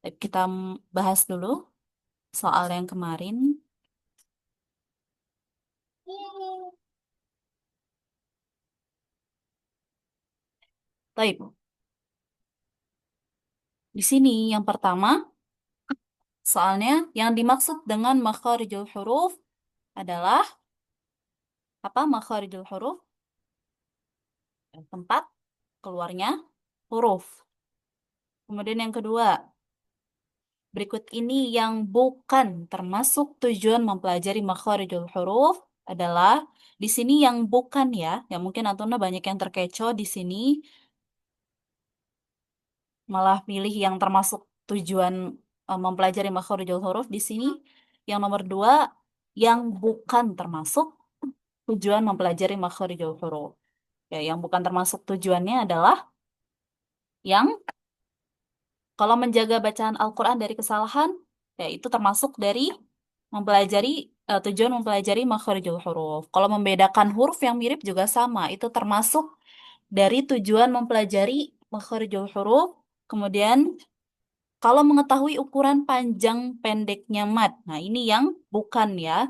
Kita bahas dulu soal yang kemarin. Baik, di sini yang pertama, soalnya yang dimaksud dengan makharijul huruf adalah apa? Makharijul huruf, tempat keluarnya huruf. Kemudian yang kedua, berikut ini yang bukan termasuk tujuan mempelajari makharijul huruf adalah di sini yang bukan ya, yang mungkin Antuna banyak yang terkecoh di sini malah pilih yang termasuk tujuan mempelajari makharijul huruf di sini. Yang nomor dua, yang bukan termasuk tujuan mempelajari makharijul huruf. Ya, yang bukan termasuk tujuannya adalah yang kalau menjaga bacaan Al-Quran dari kesalahan, ya itu termasuk dari mempelajari tujuan mempelajari makharijul huruf. Kalau membedakan huruf yang mirip juga sama, itu termasuk dari tujuan mempelajari makharijul huruf. Kemudian kalau mengetahui ukuran panjang pendeknya mad, nah ini yang bukan ya,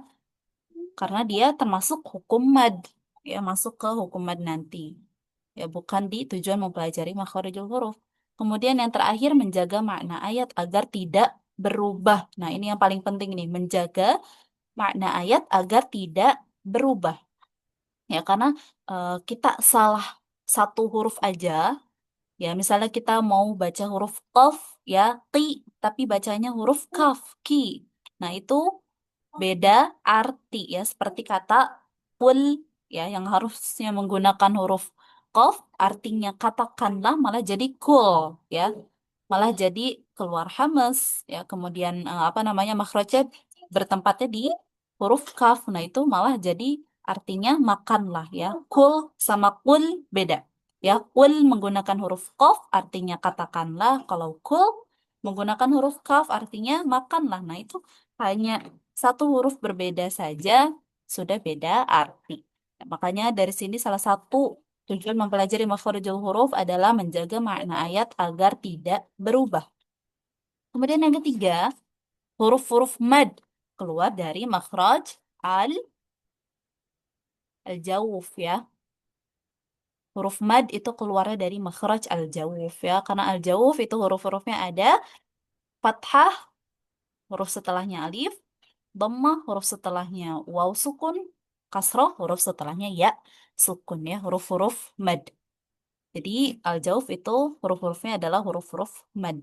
karena dia termasuk hukum mad, ya masuk ke hukum mad nanti, ya bukan di tujuan mempelajari makharijul huruf. Kemudian yang terakhir menjaga makna ayat agar tidak berubah. Nah ini yang paling penting nih, menjaga makna ayat agar tidak berubah. Ya karena kita salah satu huruf aja. Ya, misalnya kita mau baca huruf qaf, ya, qi, tapi bacanya huruf kaf, ki. Nah, itu beda arti ya, seperti kata kul, ya, yang harusnya menggunakan huruf qaf, artinya katakanlah malah jadi kul, ya. Malah jadi keluar hamas, ya. Kemudian apa namanya makhrajnya bertempatnya di huruf kaf. Nah, itu malah jadi artinya makanlah ya. Kul sama kul beda. Ya, kul menggunakan huruf qaf artinya katakanlah, kalau kul menggunakan huruf kaf artinya makanlah. Nah, itu hanya satu huruf berbeda saja sudah beda arti. Nah, makanya dari sini salah satu tujuan mempelajari makharijul huruf adalah menjaga makna ayat agar tidak berubah. Kemudian yang ketiga, huruf-huruf mad keluar dari makhraj al-jawuf ya. Huruf mad itu keluarnya dari makhraj al-jawuf ya. Karena al-jawuf itu huruf-hurufnya ada fathah, huruf setelahnya alif, dhammah, huruf setelahnya waw sukun, kasroh, huruf setelahnya ya sukun ya. Huruf-huruf mad. Jadi al-jawuf itu huruf-hurufnya adalah huruf-huruf mad.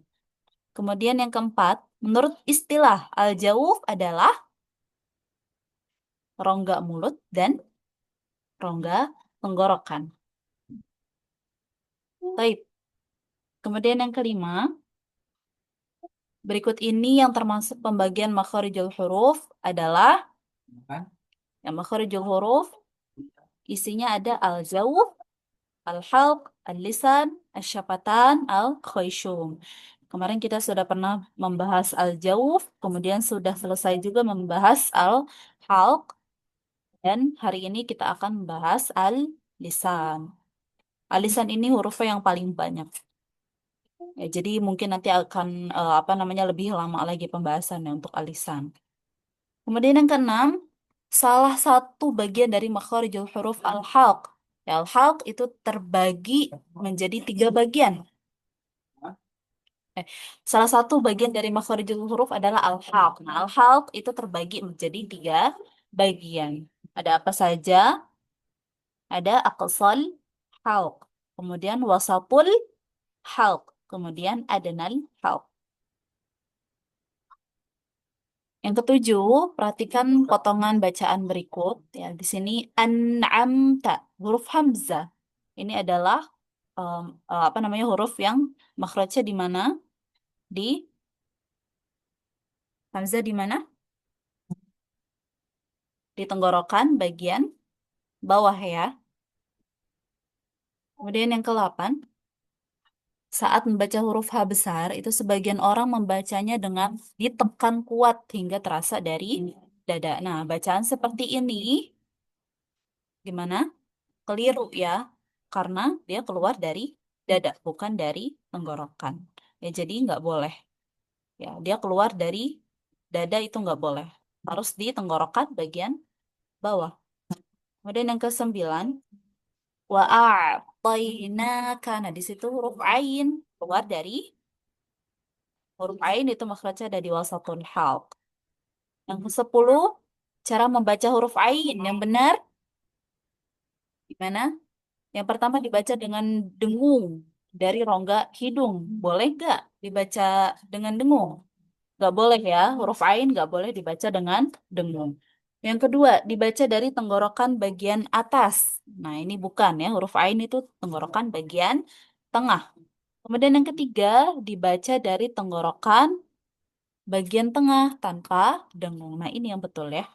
Kemudian yang keempat, menurut istilah al-jawuf adalah rongga mulut dan rongga tenggorokan. Baik. Kemudian yang kelima, berikut ini yang termasuk pembagian makharijul huruf adalah yang makharijul huruf isinya ada al-jawf, al-halq, al-lisan, al-syafatan, al-khayshum. Kemarin kita sudah pernah membahas al-jawf, kemudian sudah selesai juga membahas al-halq, dan hari ini kita akan membahas al-lisan. Al-lisan ini hurufnya yang paling banyak. Ya, jadi mungkin nanti akan apa namanya lebih lama lagi pembahasannya untuk alisan. Kemudian yang keenam, salah satu bagian dari makharijul huruf al-halq. Ya, al-halq itu terbagi menjadi tiga bagian. Eh, Salah satu bagian dari makharijul huruf adalah al-halq. Nah, al-halq itu terbagi menjadi tiga bagian. Ada apa saja? Ada aqsal halq, kemudian wasatul halq, kemudian adnal halq. Yang ketujuh, perhatikan potongan bacaan berikut. Ya, di sini an'amta, huruf hamzah. Ini adalah apa namanya huruf yang makhrajnya di mana? Di hamzah di mana? Di tenggorokan bagian bawah ya. Kemudian yang ke-8, saat membaca huruf H besar, itu sebagian orang membacanya dengan ditekan kuat hingga terasa dari dada. Nah, bacaan seperti ini gimana? Keliru ya, karena dia keluar dari dada, bukan dari tenggorokan. Ya, jadi nggak boleh. Ya, dia keluar dari dada itu nggak boleh. Harus di tenggorokan bagian bawah. Kemudian yang kesembilan, wa a'tainaka. Nah, di situ huruf ain keluar dari huruf ain itu makhrajnya ada di wasatul halq. Yang ke-10, cara membaca huruf ain yang benar gimana? Yang pertama dibaca dengan dengung dari rongga hidung. Boleh nggak dibaca dengan dengung? Nggak boleh ya, huruf ain nggak boleh dibaca dengan dengung. Yang kedua, dibaca dari tenggorokan bagian atas. Nah, ini bukan ya, huruf ain itu tenggorokan bagian tengah. Kemudian yang ketiga, dibaca dari tenggorokan bagian tengah tanpa dengung. Nah, ini yang betul ya.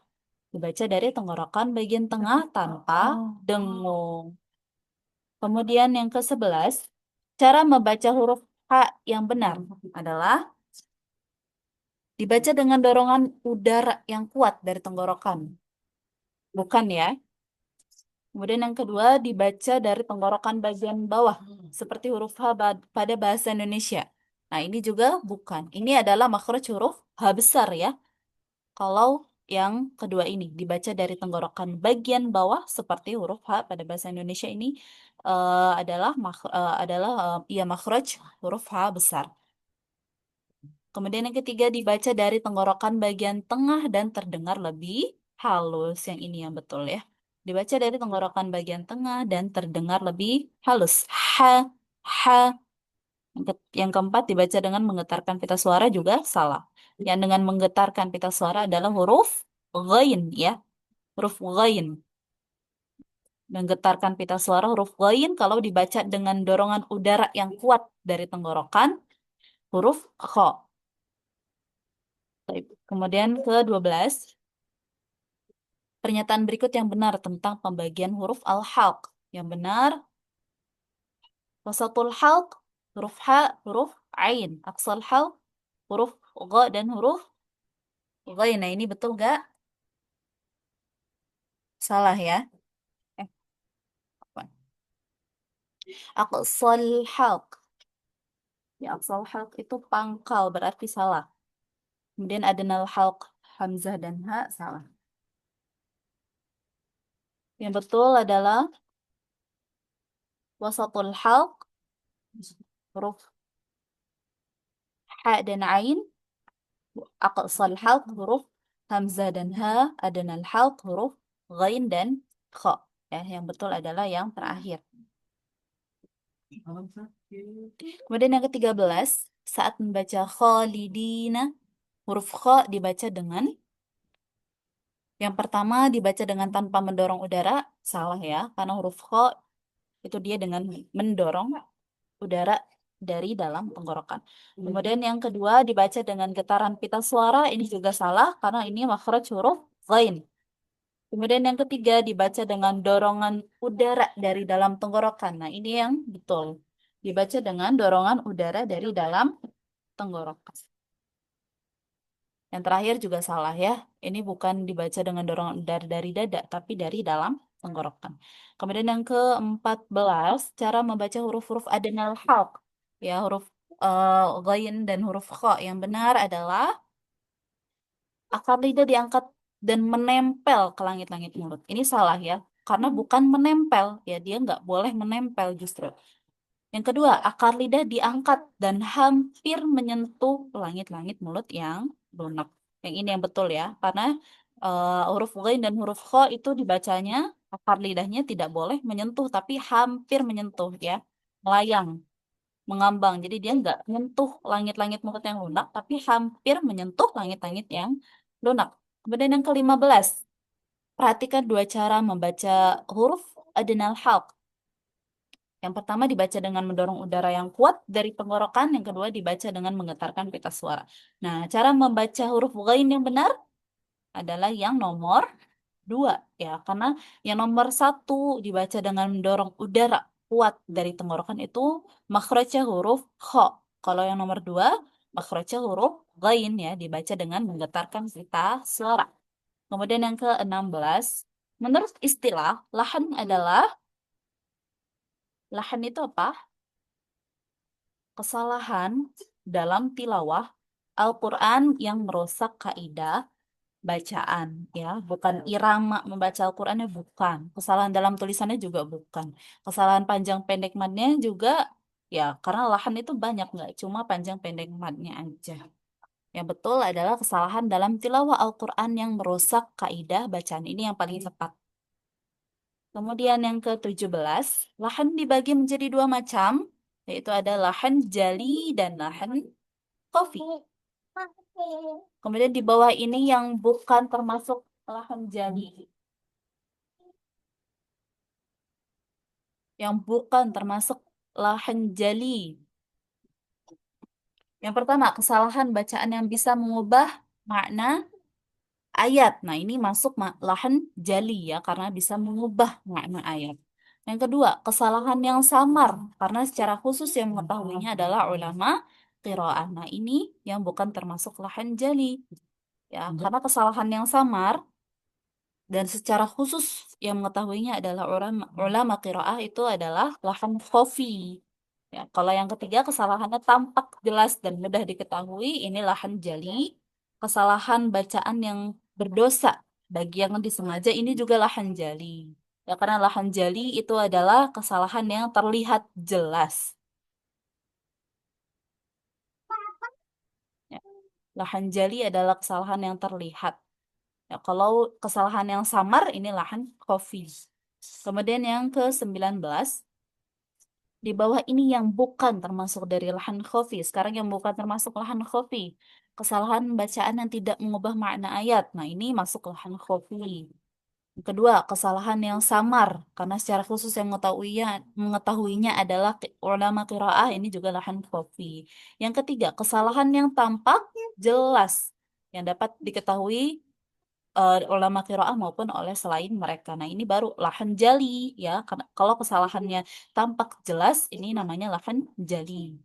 Dibaca dari tenggorokan bagian tengah tanpa dengung. Kemudian yang ke-11, cara membaca huruf H yang benar adalah dibaca dengan dorongan udara yang kuat dari tenggorokan. Bukan ya. Kemudian yang kedua, dibaca dari tenggorokan bagian bawah, seperti huruf H pada bahasa Indonesia. Nah, ini juga bukan. Ini adalah makhraj huruf H besar ya. Kalau yang kedua ini dibaca dari tenggorokan bagian bawah seperti huruf H pada bahasa Indonesia ini adalah makhraj huruf H besar. Kemudian yang ketiga dibaca dari tenggorokan bagian tengah dan terdengar lebih halus. Yang ini yang betul ya. Dibaca dari tenggorokan bagian tengah dan terdengar lebih halus. Ha, ha. Yang keempat dibaca dengan menggetarkan pita suara juga salah. Yang dengan menggetarkan pita suara adalah huruf ghain ya. Huruf ghain. Menggetarkan pita suara huruf ghain kalau dibaca dengan dorongan udara yang kuat dari tenggorokan huruf kha. Baik. Kemudian ke-12, pernyataan berikut yang benar tentang pembagian huruf al-halq. Yang benar, wasatul halq, huruf ha, huruf ain. Aqsal halq, huruf gha dan huruf ghain. Nah, ini betul gak? Salah ya. Eh, apa? Aqsal halq. Ya, aqsal halq itu pangkal, berarti salah. Kemudian adnal halq, hamzah dan ha, salah. Yang betul adalah wasatul halq, huruf ha dan ain. Aqsal halq huruf hamzah dan ha, adnal halq huruf ghain dan kha. Ya, yang betul adalah yang terakhir. Kemudian yang ke-13, saat membaca khalidina, huruf kha dibaca dengan yang pertama dibaca dengan tanpa mendorong udara, salah ya, karena huruf kha itu dia dengan mendorong udara dari dalam tenggorokan. Kemudian yang kedua dibaca dengan getaran pita suara, ini juga salah karena ini makhraj huruf ghain. Kemudian yang ketiga dibaca dengan dorongan udara dari dalam tenggorokan. Nah, ini yang betul. Dibaca dengan dorongan udara dari dalam tenggorokan. Yang terakhir juga salah ya. Ini bukan dibaca dengan dorongan udara dari dada, tapi dari dalam tenggorokan. Kemudian yang ke-14, cara membaca huruf-huruf adnal halq. Ya, huruf ghain dan huruf kha. Yang benar adalah akar lidah diangkat dan menempel ke langit-langit mulut. Ini salah ya, karena bukan menempel. Ya, dia nggak boleh menempel justru. Yang kedua, akar lidah diangkat dan hampir menyentuh langit-langit mulut yang lunak. Yang ini yang betul ya, karena huruf ghain dan huruf kha itu dibacanya akar lidahnya tidak boleh menyentuh, tapi hampir menyentuh ya, melayang, mengambang. Jadi dia nggak menyentuh langit-langit mulut yang lunak, tapi hampir menyentuh langit-langit yang lunak. Kemudian yang ke-15, perhatikan dua cara membaca huruf adnal halq. Yang pertama dibaca dengan mendorong udara yang kuat dari tenggorokan, yang kedua dibaca dengan menggetarkan pita suara. Nah, cara membaca huruf ghain yang benar adalah yang nomor dua, ya, karena yang nomor satu dibaca dengan mendorong udara kuat dari tenggorokan itu makhrajnya huruf kha. Kalau yang nomor dua, makhrajnya huruf ghain ya, dibaca dengan menggetarkan pita suara. Kemudian yang ke-16, menurut istilah, lahan itu apa? Kesalahan dalam tilawah Al-Quran yang merusak kaidah bacaan, ya, bukan irama membaca Al-Qurannya, bukan. Kesalahan dalam tulisannya juga bukan. Kesalahan panjang pendek madnya juga, ya, karena lahan itu banyak, nggak cuma panjang pendek madnya aja. Yang betul adalah kesalahan dalam tilawah Al-Quran yang merusak kaidah bacaan. Ini yang paling tepat. Kemudian yang ke-17, lahan dibagi menjadi dua macam, yaitu ada lahan jali dan lahan kofi. Kemudian di bawah ini yang bukan termasuk lahan jali. Yang bukan termasuk lahan jali. Yang pertama, kesalahan bacaan yang bisa mengubah makna ayat. Nah, ini masuk lahan jali ya, karena bisa mengubah makna ayat. Yang kedua, kesalahan yang samar, karena secara khusus yang mengetahuinya adalah ulama qiraah. Nah, ini yang bukan termasuk lahan jali. Ya, karena kesalahan yang samar dan secara khusus yang mengetahuinya adalah ulama qiraah itu adalah lahan khafi. Ya, kalau yang ketiga kesalahannya tampak jelas dan mudah diketahui, ini lahan jali. Kesalahan bacaan yang berdosa bagi yang disengaja, ini juga lahan jali. Ya, karena lahan jali itu adalah kesalahan yang terlihat jelas. Ya, lahan jali adalah kesalahan yang terlihat. Ya, kalau kesalahan yang samar ini lahan khafi. Kemudian yang ke-19, di bawah ini yang bukan termasuk dari lahan khafi. Sekarang yang bukan termasuk lahan khafi. Kesalahan bacaan yang tidak mengubah makna ayat. Nah, ini masuk lahan khafi. Yang kedua, kesalahan yang samar. Karena secara khusus yang mengetahuinya adalah ulama qiraah, ini juga lahan khafi. Yang ketiga, kesalahan yang tampak jelas. Yang dapat diketahui ulama qiraah maupun oleh selain mereka. Nah, ini baru lahan jali ya. Karena kalau kesalahannya tampak jelas, ini namanya lahan jali.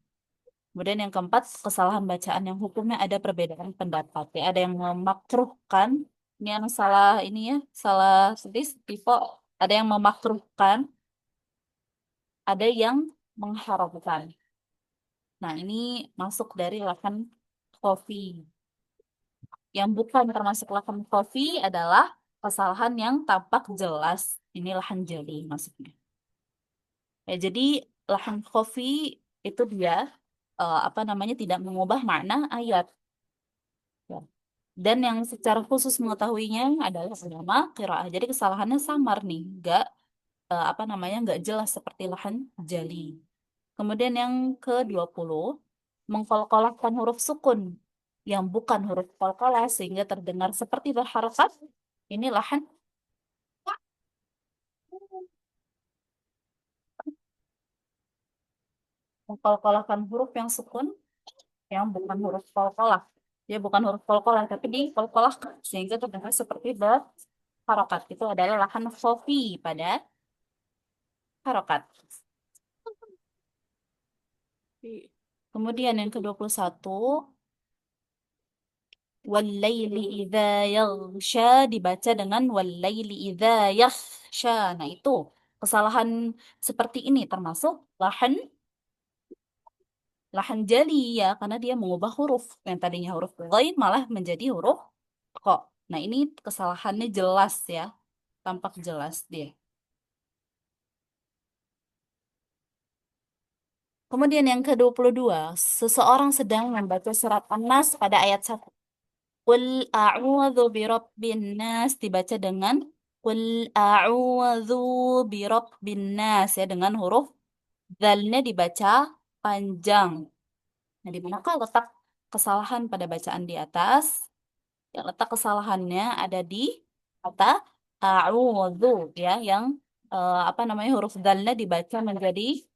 Kemudian yang keempat, kesalahan bacaan yang hukumnya ada perbedaan pendapat. Ya, ada yang memakruhkan, ini yang salah ini ya, salah sedih, tipe. Ada yang memakruhkan, ada yang mengharamkan. Nah, ini masuk dari lahan kofi. Yang bukan termasuk lahan kofi adalah kesalahan yang tampak jelas. Ini lahan jali maksudnya. Ya, jadi lahan kofi itu dia apa namanya tidak mengubah makna ayat. Ya. Dan yang secara khusus mengetahuinya adalah ulama qiraah. Jadi kesalahannya samar nih, nggak apa namanya nggak jelas seperti lahan jali. Kemudian yang ke-20, mengkolkolahkan huruf sukun yang bukan huruf qalqalah sehingga terdengar seperti berharakat. Ini lahan mengkolkolahkan huruf yang sukun yang bukan huruf qalqalah. Dia bukan huruf qalqalah tapi dikolkolahkan sehingga terdengar seperti berharakat. Itu adalah lahan khafi pada harokat. Kemudian yang ke-21, walaili idza yaghsha dibaca dengan walaili idza yaghsha. Nah, itu kesalahan seperti ini termasuk lahan jali ya, karena dia mengubah huruf yang tadinya huruf ghain malah menjadi huruf kok. Nah, ini kesalahannya jelas ya, tampak jelas dia. Kemudian yang ke-22, seseorang sedang membaca surat An-Nas pada ayat 1. Qul a'udzu birabbin nas dibaca dengan Qul a'udzu birabbin nas ya, dengan huruf dzalnya dibaca panjang. Nah, di manakah letak kesalahan pada bacaan di atas? Ya, letak kesalahannya ada di kata a'udzu ya, yang apa namanya huruf dzalnya dibaca menjadi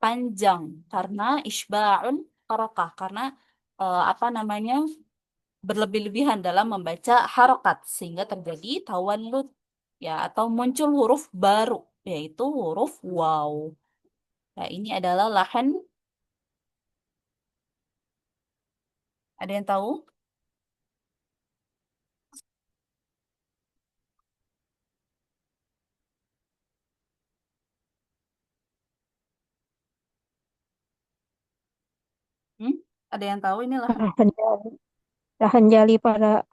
panjang karena isba'un harakah, karena apa namanya berlebih-lebihan dalam membaca harokat sehingga terjadi tawallud ya, atau muncul huruf baru yaitu huruf waw. Nah, ini adalah lahan, ada yang tahu? Hmm? Ada yang tahu ini lahan? Lahan jali. Lahan jali pada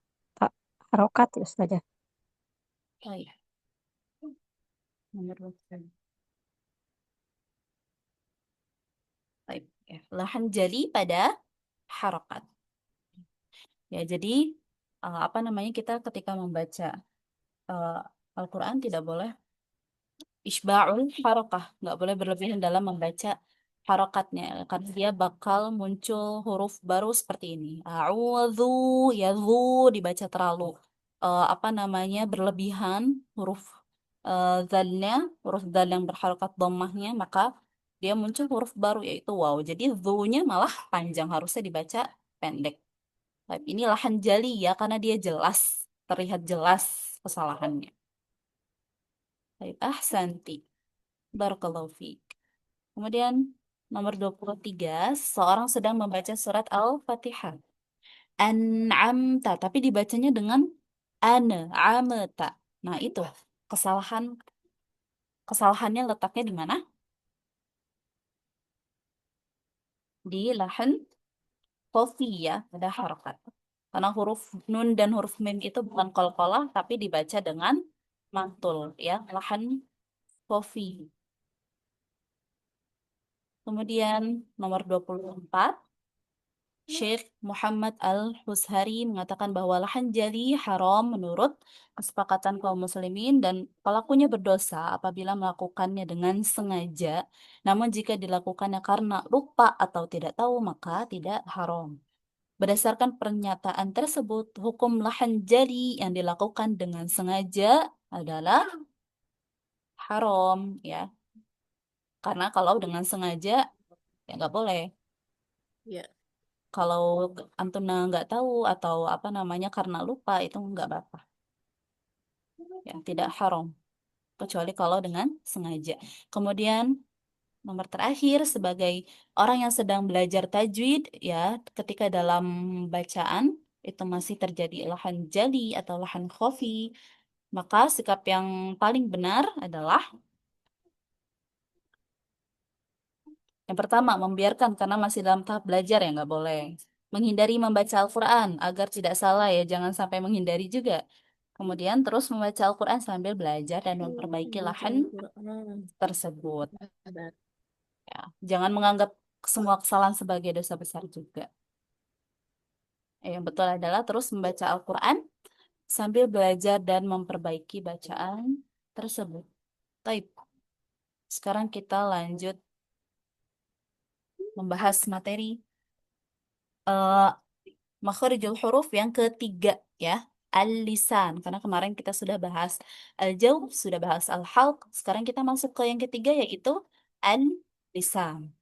harokat ya Ustazah. Oh iya, nomor dua. Baik, ya. Lahan jali pada harokat. Ya, jadi apa namanya kita ketika membaca eh, Al-Quran tidak boleh isba'ul harokah, nggak boleh berlebihan dalam membaca harokatnya, karena dia bakal muncul huruf baru seperti ini. A'udzu, ya zu dibaca terlalu apa namanya berlebihan huruf zalnya, huruf zal yang berharokat dhammahnya, maka dia muncul huruf baru yaitu waw. Jadi zu-nya malah panjang, harusnya dibaca pendek. Baik, ini lahan jali ya karena dia jelas, terlihat jelas kesalahannya. Baik, ahsanti. Barakallahu fiik. Kemudian nomor 23, seorang sedang membaca surat Al-Fatihah. An'amta, tapi dibacanya dengan ameta. Nah, itu kesalahan kesalahannya letaknya di mana? Di lahan kofi ya, ada harokat. Karena huruf nun dan huruf mim itu bukan qalqalah tapi dibaca dengan mantul ya, lahan kofi. Kemudian nomor 24, Syekh Muhammad Al-Hushari mengatakan bahwa lahan jali haram menurut kesepakatan kaum muslimin dan pelakunya berdosa apabila melakukannya dengan sengaja. Namun jika dilakukannya karena lupa atau tidak tahu maka tidak haram. Berdasarkan pernyataan tersebut, hukum lahan jali yang dilakukan dengan sengaja adalah haram ya. Karena kalau dengan sengaja ya nggak boleh. Ya. Kalau Antuna nggak tahu atau apa namanya karena lupa itu nggak apa-apa, ya tidak haram. Kecuali kalau dengan sengaja. Kemudian nomor terakhir sebagai orang yang sedang belajar tajwid ya ketika dalam bacaan itu masih terjadi lahan jali atau lahan khafi, maka sikap yang paling benar adalah yang pertama, membiarkan karena masih dalam tahap belajar ya nggak boleh. Menghindari membaca Al-Quran agar tidak salah ya, jangan sampai menghindari juga. Kemudian terus membaca Al-Quran sambil belajar dan memperbaiki Baca lahan Al-Quran. tersebut. Ada. Ya, jangan menganggap semua kesalahan sebagai dosa besar juga. Yang betul adalah terus membaca Al-Quran sambil belajar dan memperbaiki bacaan tersebut. Baik, sekarang kita lanjut membahas materi eh, makharijul huruf yang ketiga ya, al-lisan. Karena kemarin kita sudah bahas al-jauh, sudah bahas al-halq. Sekarang kita masuk ke yang ketiga yaitu al-lisan.